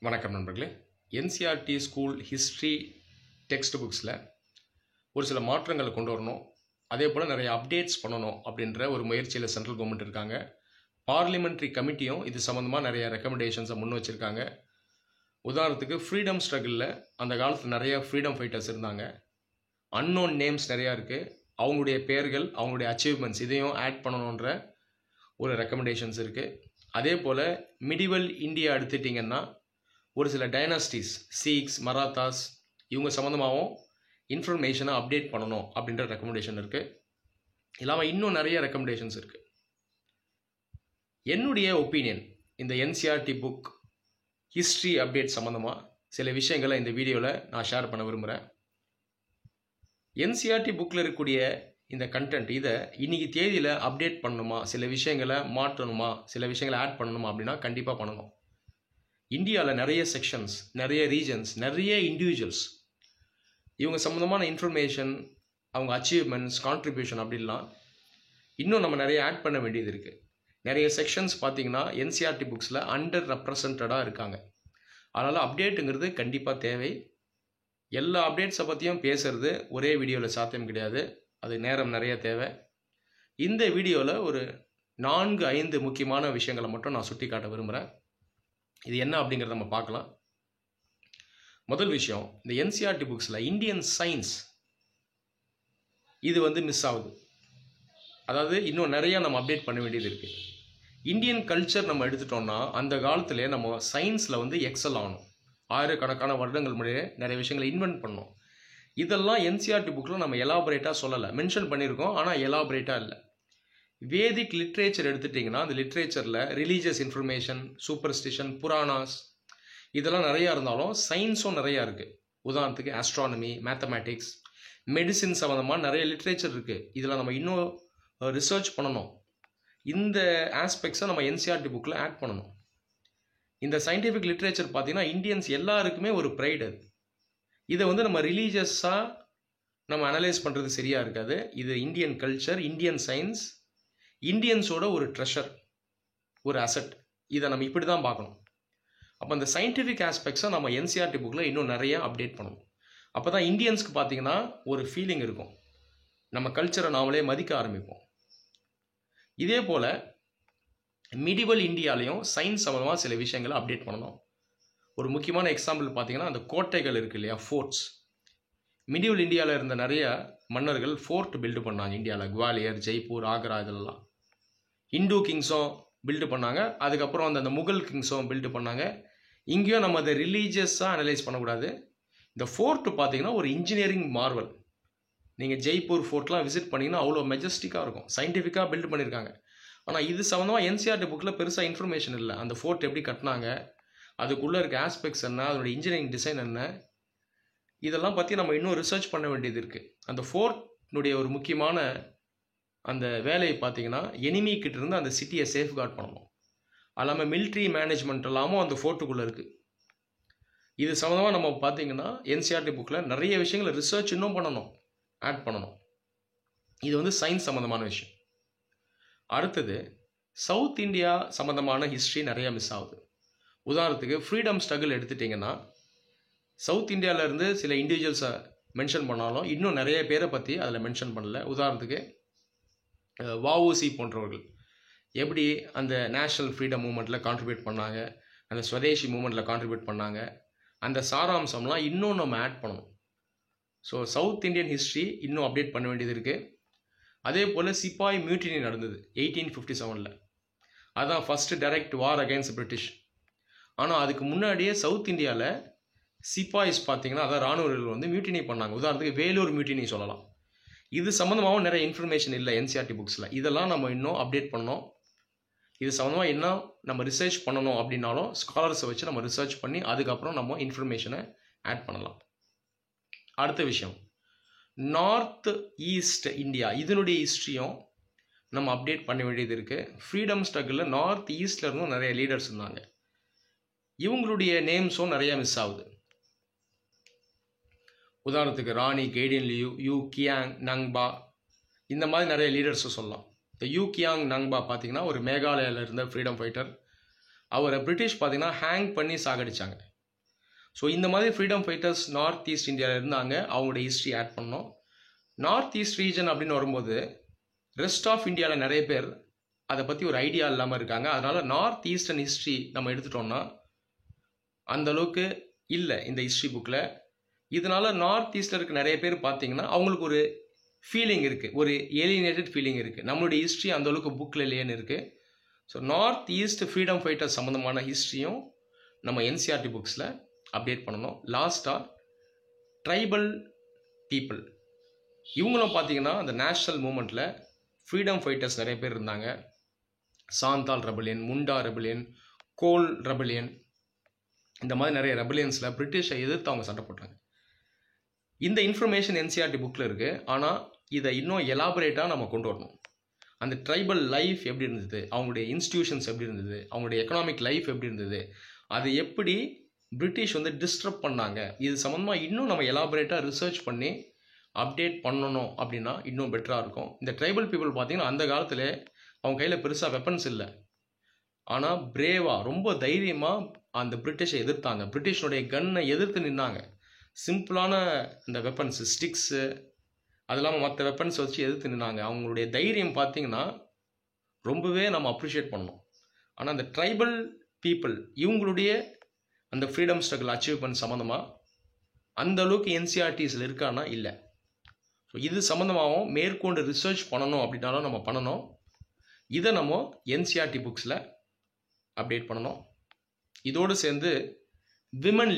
வணக்கம் நண்பர்களே. NCERT school history text புக்ஸில் ஒரு சில மாற்றங்களை கொண்டு வரணும், அதே போல் நிறைய அப்டேட்ஸ் பண்ணணும் அப்படின்ற ஒரு முயற்சியில் சென்ட்ரல் கவர்மெண்ட் இருக்காங்க. பார்லிமெண்ட்ரி கமிட்டியும் இது சம்மந்தமாக நிறைய ரெக்கமெண்டேஷன்ஸை முன் வச்சுருக்காங்க. உதாரணத்துக்கு ஃப்ரீடம் ஸ்ட்ரகிளில் அந்த காலத்தில் நிறைய ஃப்ரீடம் ஃபைட்டர்ஸ் இருந்தாங்க. அன்னோன் நேம்ஸ் நிறையா இருக்குது. அவங்களுடைய பெயர்கள், அவங்களுடைய அச்சீவ்மெண்ட்ஸ் இதையும் ஆட் பண்ணணுன்ற ஒரு ரெக்கமெண்டேஷன்ஸ் இருக்குது. அதே போல் மிடிவல் இந்தியா எடுத்துட்டிங்கன்னா ஒரு சில டைனாஸ்டிஸ், சீக்ஸ், மராத்தாஸ் இவங்க சம்மந்தமாகவும் இன்ஃபர்மேஷனை அப்டேட் பண்ணணும் அப்படின்ற ரெக்கமெண்டேஷன் இருக்குது. இல்லாமல் இன்னும் நிறைய ரெக்கமெண்டேஷன்ஸ் இருக்குது. என்னுடைய ஒப்பீனியன், இந்த என்சிஆர்டி புக் ஹிஸ்ட்ரி அப்டேட் சம்மந்தமாக சில விஷயங்களை இந்த வீடியோவில் நான் ஷேர் பண்ண விரும்புகிறேன். என்சிஆர்டி புக்கில் இருக்கக்கூடிய இந்த கண்டென்ட் இதை இன்றைக்கி தேதியில் அப்டேட் பண்ணணுமா, சில விஷயங்களை மாற்றணுமா, சில விஷயங்களை ஆட் பண்ணணுமா அப்படின்னா கண்டிப்பாக பண்ணணும். இந்தியாவில் நிறைய செக்ஷன்ஸ், நிறைய ரீஜன்ஸ், நிறைய இண்டிவிஜுவல்ஸ் இவங்க சம்மந்தமான இன்ஃபர்மேஷன், அவங்க அச்சீவ்மெண்ட்ஸ், கான்ட்ரிபியூஷன் அப்படின்லாம் இன்னும் நம்ம நிறைய ஆட் பண்ண வேண்டியது இருக்குது. நிறைய செக்ஷன்ஸ் பார்த்திங்கன்னா என்சிஆர்டி புக்ஸில் அண்டர் ரெப்ரசன்டடாக இருக்காங்க. அதனால் அப்டேட்டுங்கிறது கண்டிப்பாக தேவை. எல்லா அப்டேட்ஸை பற்றியும் பேசுகிறது ஒரே வீடியோவில் சாத்தியம் கிடையாது, அது நேரம் நிறைய தேவை. இந்த வீடியோவில் ஒரு 4-5 முக்கியமான விஷயங்களை மட்டும் நான் சுட்டி காட்ட விரும்புகிறேன். இது என்ன அப்படிங்கிறத நம்ம பார்க்கலாம். முதல் விஷயம், இந்த என்சிஆர்டி புக்ஸில் இந்தியன் சயின்ஸ் இது மிஸ் ஆகுது. அதாவது இன்னும் நிறையா நம்ம அப்டேட் பண்ண வேண்டியது இருக்குது. இந்தியன் கல்ச்சர் நம்ம எடுத்துட்டோம்னா அந்த காலத்திலே நம்ம சயின்ஸில் எக்ஸல் ஆகணும். ஆயிரக்கணக்கான வருடங்கள் முன்னாடியே நிறைய விஷயங்களை இன்வென்ட் பண்ணோம். இதெல்லாம் என்சிஆர்டி புக்கில் நம்ம எலாபரேட்டாக சொல்லலை, மென்ஷன் பண்ணியிருக்கோம், ஆனால் எலாபரேட்டாக இல்லை. வேதிக் லிட்ரேச்சர் எடுத்துட்டிங்கன்னா அந்த லிட்ரேச்சரில் ரிலீஜியஸ் இன்ஃபர்மேஷன், சூப்பர்ஸ்டிஷன், புராணாஸ் இதெல்லாம் நிறையா இருந்தாலும் சயின்ஸும் நிறையா இருக்குது. உதாரணத்துக்கு ஆஸ்ட்ரானமி, மேத்தமேட்டிக்ஸ், மெடிசின் சம்மந்தமாக நிறைய லிட்ரேச்சர் இருக்குது. இதில் நம்ம இன்னும் ரிசர்ச் பண்ணணும். இந்த ஆஸ்பெக்ட்ஸை நம்ம என்சிஆர்டி புக்கில் ஆட் பண்ணணும். இந்த சயின்டிஃபிக் லிட்ரேச்சர் பார்த்திங்கன்னா இந்தியன்ஸ் எல்லாருக்குமே ஒரு ப்ரைடு. அது இதை நம்ம ரிலீஜியஸாக நம்ம அனலைஸ் பண்ணுறது சரியாக இருக்காது. இது இந்தியன் கல்ச்சர், இந்தியன் சயின்ஸ், இந்தியன்ஸோட ஒரு ட்ரெஷர், ஒரு அசட். இதை நம்ம இப்படி தான் பார்க்கணும். அப்போ அந்த சயின்டிஃபிக் ஆஸ்பெக்ட்ஸை நம்ம என்சிஆர்டி புக்கில் இன்னும் நிறைய அப்டேட் பண்ணணும். அப்போ தான் இந்தியன்ஸ்க்கு பார்த்திங்கன்னா ஒரு ஃபீலிங் இருக்கும், நம்ம கல்ச்சரை நாமளே மதிக்க ஆரம்பிப்போம். இதே போல் மிடிவல் இந்தியாலையும் சயின்ஸ் சம்மந்தமாக சில விஷயங்களை அப்டேட் பண்ணணும். ஒரு முக்கியமான எக்ஸாம்பிள் பார்த்திங்கன்னா அந்த கோட்டைகள் இருக்குது இல்லையா, ஃபோர்ட்ஸ். மிடிவல் இந்தியாவில் இருந்த நிறைய மன்னர்கள் ஃபோர்ட் பில்டு பண்ணாங்க இந்தியாவில். குவாலியர், ஜெய்ப்பூர், ஆக்ரா இதெல்லாம். இந்து கிங்ஸும் பில்டு பண்ணாங்க. அதுக்கப்புறம் அந்த முகல் கிங்ஸும் பில்டு பண்ணாங்க. இங்கேயும் நம்ம அதை ரிலீஜியஸாக அனலைஸ் பண்ணக்கூடாது. இந்த ஃபோர்ட்டு பார்த்திங்கன்னா ஒரு இன்ஜினியரிங் மார்வல். நீங்கள் ஜெய்ப்பூர் ஃபோர்ட்லாம் விசிட் பண்ணிங்கன்னா அவ்வளோ மெஜஸ்டிக்காக இருக்கும், சயின்டிஃபிக்காக பில்டு பண்ணியிருக்காங்க. ஆனால் இது சம்மந்தமாக என்சிஆர்டி புக்கில் பெருசாக இன்ஃபர்மேஷன் இல்லை. அந்த ஃபோர்ட் எப்படி கட்டினாங்க, அதுக்குள்ளே இருக்க ஆஸ்பெக்ட்ஸ் என்ன, அதோடய இன்ஜினியரிங் டிசைன் என்ன, இதெல்லாம் பற்றி நம்ம இன்னும் ரிசர்ச் பண்ண வேண்டியது இருக்குது. அந்த ஃபோர்ட்னுடைய ஒரு முக்கியமான அந்த வேலையை பார்த்திங்கன்னா எனிமிக்கிட்ட இருந்து அந்த சிட்டியை சேஃப்கார்ட் பண்ணணும். அது இல்லாமல் மிலிட்ரி மேனேஜ்மெண்ட் எல்லாமும் அந்த ஃபோர்ட்டுக்குள்ளே இருக்குது. இது சம்மந்தமாக நம்ம பார்த்திங்கன்னா என்சிஆர்டி புக்கில் நிறைய விஷயங்களை ரிசர்ச் இன்னும் பண்ணணும், ஆட் பண்ணணும். இது சயின்ஸ் சம்மந்தமான விஷயம். அடுத்தது, சவுத் இந்தியா சம்மந்தமான ஹிஸ்ட்ரி நிறையா மிஸ் ஆகுது. உதாரணத்துக்கு ஃப்ரீடம் ஸ்ட்ரகிள் எடுத்துட்டிங்கன்னா சவுத் இந்தியாவிலேருந்து சில இண்டிவிஜுவல்ஸை மென்ஷன் பண்ணாலும் இன்னும் நிறைய பேரை பற்றி அதில் மென்ஷன் பண்ணல. உதாரணத்துக்கு வஉசி போன்றவர்கள் எப்படி அந்த நேஷ்னல் ஃப்ரீடம் மூமெண்ட்டில் கான்ட்ரிபியூட் பண்ணாங்க, அந்த ஸ்வதேசி மூமெண்ட்டில் கான்ட்ரிபியூட் பண்ணாங்க, அந்த சாராம்சம்லாம் இன்னும் நம்ம ஆட் பண்ணணும். ஸோ சவுத் இந்தியன் ஹிஸ்ட்ரி இன்னும் அப்டேட் பண்ண வேண்டியது இருக்குது. அதே போல் சிப்பாய் மியூட்டினி நடந்தது 1857. அதுதான் ஃபஸ்ட்டு டைரக்ட் வார் அகைன்ஸ்ட் பிரிட்டிஷ். ஆனால் அதுக்கு முன்னாடியே சவுத் இந்தியாவில் சிப்பாய்ஸ் பார்த்திங்கன்னா அதான் இராணுவர்கள் மியூட்டினி பண்ணாங்க. உதாரணத்துக்கு வேலூர் மியூட்டினி சொல்லலாம். இது சம்மந்தமாகவும் நிறைய இன்ஃபர்மேஷன் இல்லை என்சிஆர்டி புக்ஸில். இதெல்லாம் நம்ம இன்னும் அப்டேட் பண்ணணும். இது சம்மந்தமாக என்ன நம்ம ரிசர்ச் பண்ணணும் அப்படின்னாலும் ஸ்காலர்ஸை வச்சு நம்ம ரிசர்ச் பண்ணி அதுக்கப்புறம் நம்ம இன்ஃபர்மேஷனை ஆட் பண்ணலாம். அடுத்த விஷயம், நார்த் ஈஸ்ட் இந்தியா இதனுடைய ஹிஸ்ட்ரியும் நம்ம அப்டேட் பண்ண வேண்டியது இருக்குது. ஃப்ரீடம் ஸ்ட்ரகிளில் நார்த் ஈஸ்டில் இருந்தும் நிறைய லீடர்ஸ் இருந்தாங்க. இவங்களுடைய நேம்ஸும் நிறையா மிஸ் ஆகுது. உதாரணத்துக்கு ராணி கெய்டின் லியூ, யூ கியாங் நங்பா, இந்த மாதிரி நிறைய லீடர்ஸை சொல்லலாம். இந்த யூ கியாங் நங்பா பார்த்திங்கன்னா ஒரு மேகாலயாவில் இருந்த ஃப்ரீடம் ஃபைட்டர். அவரை பிரிட்டிஷ் பார்த்திங்கன்னா ஹேங் பண்ணி சாகடிச்சாங்க. ஸோ இந்த மாதிரி ஃப்ரீடம் ஃபைட்டர்ஸ் நார்த் ஈஸ்ட் இந்தியாவில் இருந்தாங்க, அவங்களுடைய ஹிஸ்ட்ரி ஆட் பண்ணோம். நார்த் ஈஸ்ட் ரீஜன் அப்படின்னு வரும்போது ரெஸ்ட் ஆஃப் இந்தியாவில் நிறைய பேர் அதை பற்றி ஒரு ஐடியா இல்லாமல் இருக்காங்க. அதனால் நார்த் ஈஸ்டர்ன் ஹிஸ்ட்ரி நம்ம எடுத்துட்டோம்னா அந்தளவுக்கு இல்லை இந்த ஹிஸ்ட்ரி புக்கில். இதனால் நார்த் ஈஸ்டில் இருக்க நிறைய பேர் பார்த்தீங்கன்னா அவங்களுக்கு ஒரு ஃபீலிங் இருக்குது, ஒரு ஏலியனேட்டட் ஃபீலிங் இருக்குது, நம்மளுடைய ஹிஸ்ட்ரி அந்தளவுக்கு புக்கில் இல்லையேன்னு இருக்குது. So north east freedom fighters சம்மந்தமான ஹிஸ்ட்ரியும் நம்ம என்சிஆர்டி புக்ஸில் அப்டேட் பண்ணணும். லாஸ்ட்டாக ட்ரைபல் பீப்புள், இவங்களும் பார்த்தீங்கன்னா அந்த நேஷ்னல் மூமெண்ட்டில் ஃப்ரீடம் ஃபைட்டர்ஸ் நிறைய பேர் இருந்தாங்க. சாந்தால் ரெபலியன், முண்டா ரெபலியன், கோல் ரெபலியன், இந்த மாதிரி நிறைய ரெபலியன்ஸில் பிரிட்டிஷை எதிர்த்து அவங்க சண்டை போட்டாங்க. இந்த இன்ஃபர்மேஷன் என்சிஆர்டி புக்கில் இருக்குது. ஆனால் இதை இன்னும் எலாபரேட்டாக நம்ம கொண்டு வரணும். அந்த ட்ரைபல் லைஃப் எப்படி இருந்தது, அவங்களுடைய இன்ஸ்டிடியூஷன்ஸ் எப்படி இருந்தது, அவங்களுடைய எக்கனாமிக் லைஃப் எப்படி இருந்தது, அதை எப்படி பிரிட்டிஷ் வந்து டிஸ்டர்ப் பண்ணாங்க, இது சம்மந்தமாக இன்னும் நம்ம எலாபரேட்டாக ரிசர்ச் பண்ணி அப்டேட் பண்ணணும் அப்படின்னா இன்னும் பெட்டராக இருக்கும். இந்த ட்ரைபல் பீப்புள் பார்த்தீங்கன்னா அந்த காலத்தில் அவங்க கையில் பெருசாக வெப்பன்ஸ் இல்லை, ஆனால் பிரேவாக ரொம்ப தைரியமாக அந்த பிரிட்டிஷை எதிர்த்தாங்க. பிரிட்டிஷனுடைய கன்னை எதிர்த்து நின்னாங்க. சிம்பிளான இந்த வெப்பன்ஸு, ஸ்டிக்ஸு, அது இல்லாமல் மற்ற வெப்பன்ஸ் வச்சு எதிர்த்து நின்னாங்க. அவங்களுடைய தைரியம் பார்த்தீங்கன்னா ரொம்பவே நம்ம அப்ரிஷியேட் பண்ணணும். ஆனால் அந்த ட்ரைபல் பீப்புள் இவங்களுடைய அந்த ஃப்ரீடம் ஸ்ட்ரகிள் அச்சீவ்மெண்ட் சம்மந்தமாக அந்த அளவுக்கு என்சிஆர்டிஸில் இருக்கான்னா இல்லை. ஸோ இது சம்மந்தமாகவும் மேற்கொண்டு ரிசர்ச் பண்ணணும் அப்படின்னாலும் நம்ம பண்ணணும். இதை நம்ம என்சிஆர்டி புக்ஸில் அப்டேட் பண்ணணும். இதோடு சேர்ந்து விமன்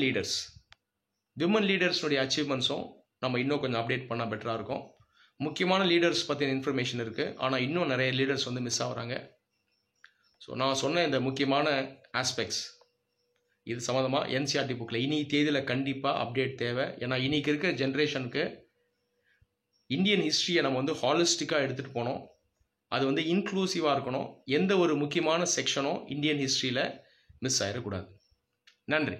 லீடர்ஸ்னுடைய அச்சீவ்மெண்ட்ஸும் நம்ம இன்னும் கொஞ்சம் அப்டேட் பண்ணால் பெட்டராக இருக்கும். முக்கியமான லீடர்ஸ் பற்றின இன்ஃபர்மேஷன் இருக்குது, ஆனால் இன்னும் நிறைய லீடர்ஸ் வந்து மிஸ் ஆகுறாங்க. ஸோ நான் சொன்ன இந்த முக்கியமான ஆஸ்பெக்ட்ஸ் இது சம்மந்தமாக என்சிஆர்டி புக்கில் இனி தேதியில் கண்டிப்பாக அப்டேட் தேவை. ஏன்னா இன்றைக்கி இருக்கிற ஜென்ரேஷனுக்கு இந்தியன் ஹிஸ்ட்ரியை நம்ம வந்து ஹாலிஸ்டிக்காக எடுத்துகிட்டு போனோம். அது வந்து இன்க்ளூசிவாக இருக்கணும். எந்த ஒரு முக்கியமான செக்ஷனும் இந்தியன் ஹிஸ்ட்ரியில் மிஸ் ஆகிடக்கூடாது. நன்றி.